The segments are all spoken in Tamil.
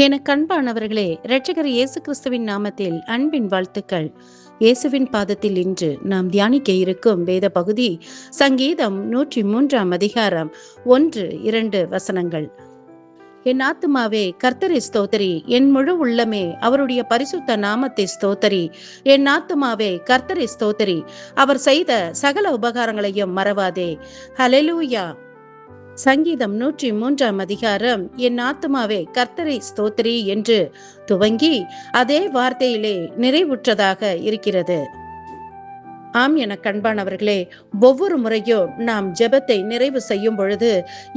எனக்கு அன்பானவர்களே, இரட்சகர் இயேசு கிறிஸ்துவின் நாமத்தில் அன்பின் வாழ்த்துக்கள். இயேசுவின் பாதத்தில் இன்று நாம் தியானிக்க இருக்கும் வேத பகுதி சங்கீதம் 103 அதிகாரம் 1-2 வசனங்கள். என் ஆத்துமாவே கர்த்தரை ஸ்தோத்தரி, என் முழு உள்ளமே அவருடைய பரிசுத்த நாமத்தை ஸ்தோத்தரி. என் ஆத்துமாவே கர்த்தரை ஸ்தோத்தரி, அவர் செய்த சகல உபகாரங்களையும் மறவாதே. ஹல்லேலூயா. சங்கீதம் 103 அதிகாரம் என் ஆத்துமாவே கர்த்தரை ஸ்தோத்திரி என்று துவங்கி அதே வார்த்தையிலே நிறைவுற்றதாக இருக்கிறது. ஆம், என கண்பானவர்களே, ஒவ்வொரு முறையும் நாம் ஜெபத்தை நிறைவு செய்யும் பொழுது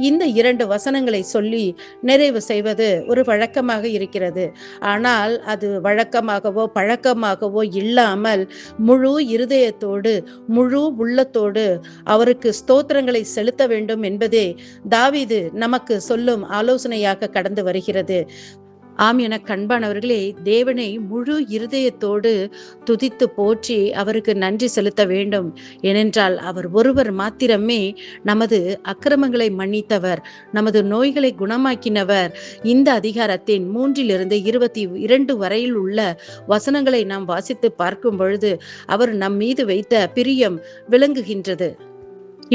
இந்த 2 வசனங்களை சொல்லி நிறைவு செய்வது ஒரு வழக்கமாக இருக்கிறது. ஆனால் அது வழக்கமாகவோ பழக்கமாகவோ இல்லாமல் முழு இருதயத்தோடு முழு உள்ளத்தோடு அவருக்கு ஸ்தோத்திரங்களை செலுத்த வேண்டும் என்பதே தாவீது நமக்கு சொல்லும் ஆலோசனையாக கடந்து வருகிறது. ஆம், என கண்பானவர்களே, தேவனை முழு இருதயத்தோடு துதித்து போற்றி அவருக்கு நன்றி செலுத்த வேண்டும். ஏனென்றால் அவர் ஒருவர் மாத்திரமே நமது அக்கிரமங்களை மன்னித்தவர், நமது நோய்களை குணமாக்கினவர். இந்த அதிகாரத்தின் 3-22 வரையில் உள்ள வசனங்களை நாம் வாசித்து பார்க்கும் பொழுது அவர் நம் மீது வைத்த பிரியம் விளங்குகின்றது.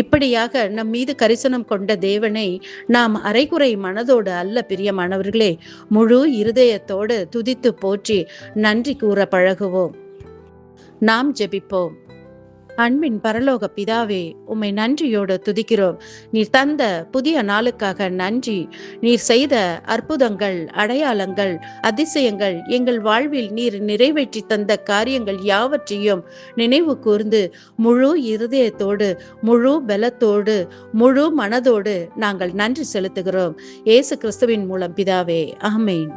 இப்படியாக நம் மீது கரிசனம் கொண்ட தேவனை நாம் அரைகுறை மனதோடு அல்ல, பிரியமானவர்களே, முழு இருதயத்தோடு துதித்து போற்றி நன்றி கூற பழகுவோம். நாம் ஜெபிப்போம். அன்பின் பரலோக பிதாவே, உம்மை நன்றியோடு துதிக்கிறோம். நீர் தந்த புதிய நாளுக்காக நன்றி. நீர் செய்த அற்புதங்கள், அடையாளங்கள், அதிசயங்கள், எங்கள் வாழ்வில் நீர் நிறைவேற்றி தந்த காரியங்கள் யாவற்றையும் நினைவு கூர்ந்து முழு இருதயத்தோடு முழு பலத்தோடு முழு மனதோடு நாங்கள் நன்றி செலுத்துகிறோம். இயேசு கிறிஸ்துவின் மூலம் பிதாவே, ஆமென்.